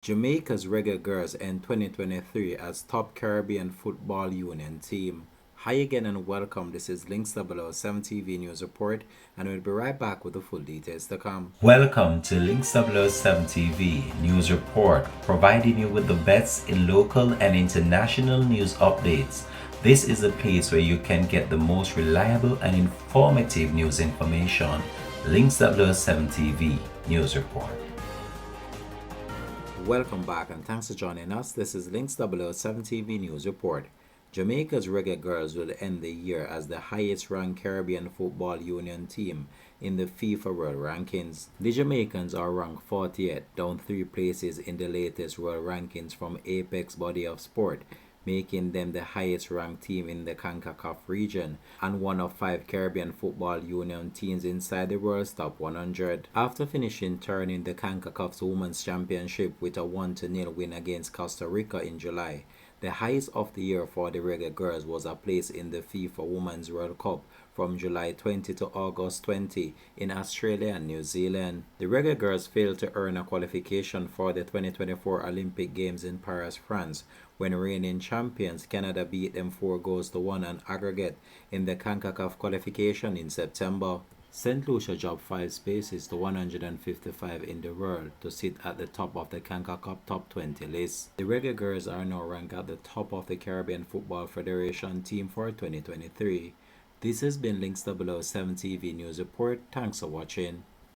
Jamaica's Reggae Girlz end 2023 as top Caribbean football union team. Hi again and welcome. This is Links 007 TV News Report, and we'll be right back with the full details to come. Welcome to Links 007 TV News Report, providing you with the best in local and international news updates. This is a place where you can get the most reliable and informative news information. Links 007 TV News Report. Welcome back and thanks for joining us. This is Links 007 TV News Report. Jamaica's Reggae Girlz will end the year as the highest ranked Caribbean football union team in the FIFA World Rankings. The Jamaicans are ranked 40th, down 3 places in the latest World Rankings from Apex Body of Sport, making them the highest ranked team in the CONCACAF region and one of 5 Caribbean Football Union teams inside the world's top 100. After finishing third in the CONCACAF's Women's Championship with a 1-0 win against Costa Rica in July, the highest of the year for the Reggae Girlz was a place in the FIFA Women's World Cup from July 20 to August 20 in Australia and New Zealand. The Reggae Girlz failed to earn a qualification for the 2024 Olympic Games in Paris, France, when reigning champions Canada beat them 4-1 on aggregate in the CONCACAF qualification in September. St. Lucia dropped 5 spaces to 155 in the world to sit at the top of the CONCACAF Top 20 list. The Reggae Girlz are now ranked at the top of the Caribbean Football Federation team for 2023. This has been Links 007 TV News Report. Thanks for watching.